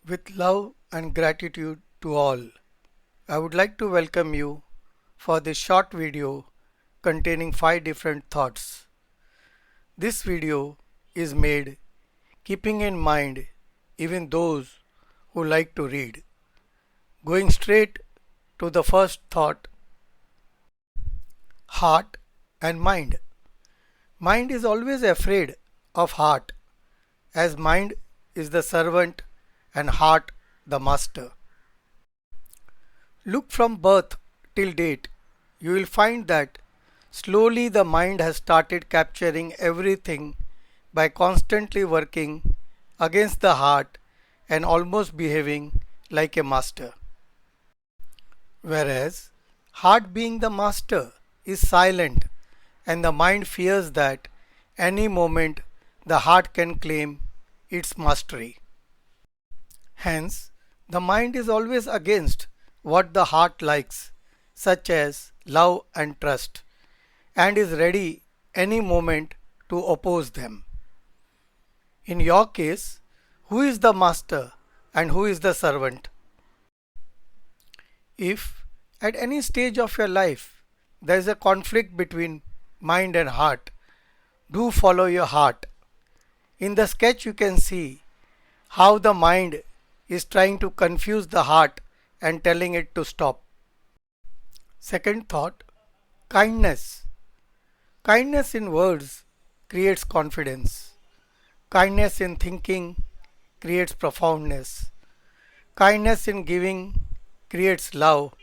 With love and gratitude to all, I would like to welcome you for this short video containing 5 different thoughts. This video is made keeping in mind even those who like to read. Going straight to the first thought, heart and mind. Mind is always afraid of heart, as mind is the servant and heart the master. Look from birth till date, you will find that slowly the mind has started capturing everything by constantly working against the heart and almost behaving like a master. Whereas heart being the master is silent and the mind fears that any moment the heart can claim its mastery. Hence, the mind is always against what the heart likes, such as love and trust, and is ready any moment to oppose them. In your case, who is the master and who is the servant? If at any stage of your life there is a conflict between mind and heart, do follow your heart. In the sketch, you can see how the mind is trying to confuse the heart and telling it to stop. Second thought, kindness. Kindness in words creates confidence. Kindness in thinking creates profoundness. Kindness in giving creates love.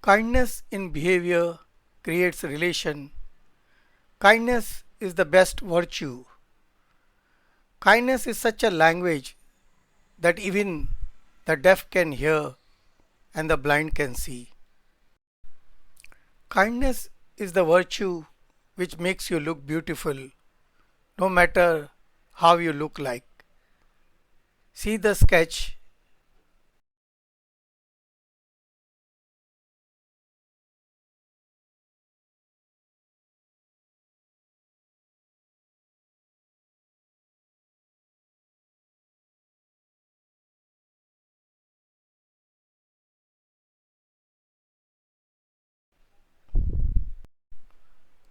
Kindness in behavior creates relation. Kindness is the best virtue. Kindness is such a language that even the deaf can hear and the blind can see. Kindness is the virtue which makes you look beautiful, no matter how you look like. See the sketch.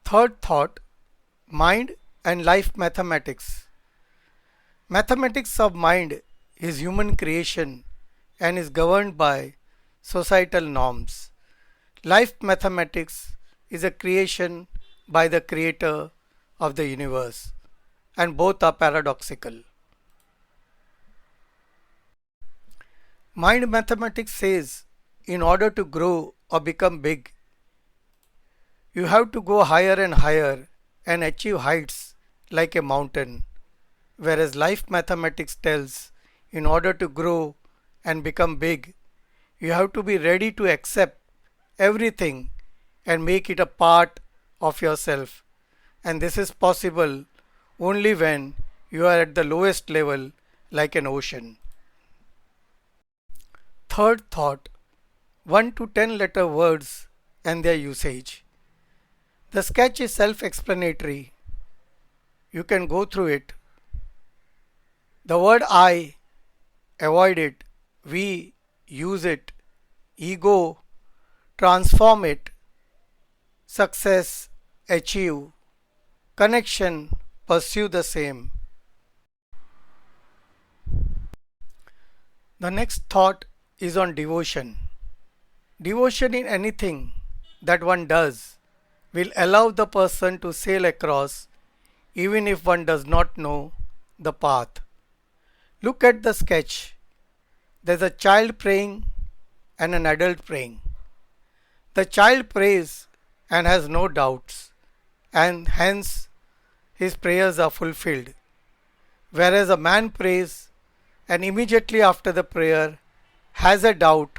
Third thought, mind and life mathematics. Mathematics of mind is human creation and is governed by societal norms. Life mathematics is a creation by the creator of the universe, and both are paradoxical. Mind mathematics says in order to grow or become big, you have to go higher and higher and achieve heights like a mountain, whereas life mathematics tells in order to grow and become big, you have to be ready to accept everything and make it a part of yourself. And this is possible only when you are at the lowest level like an ocean. Third thought, 1 to 10 letter words and their usage. The sketch is self-explanatory. You can go through it. The word I, avoid it. We, use it. Ego, transform it. Success, achieve. Connection, pursue the same. The next thought is on devotion. Devotion in anything that one does will allow the person to sail across even if one does not know the path. Look at the sketch. There's a child praying and an adult praying. The child prays and has no doubts, and hence his prayers are fulfilled. Whereas a man prays and immediately after the prayer has a doubt,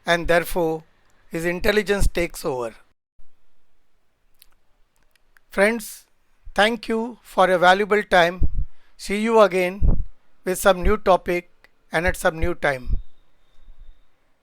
and therefore his intelligence takes over. Friends, thank you for your valuable time. See you again with some new topic and at some new time.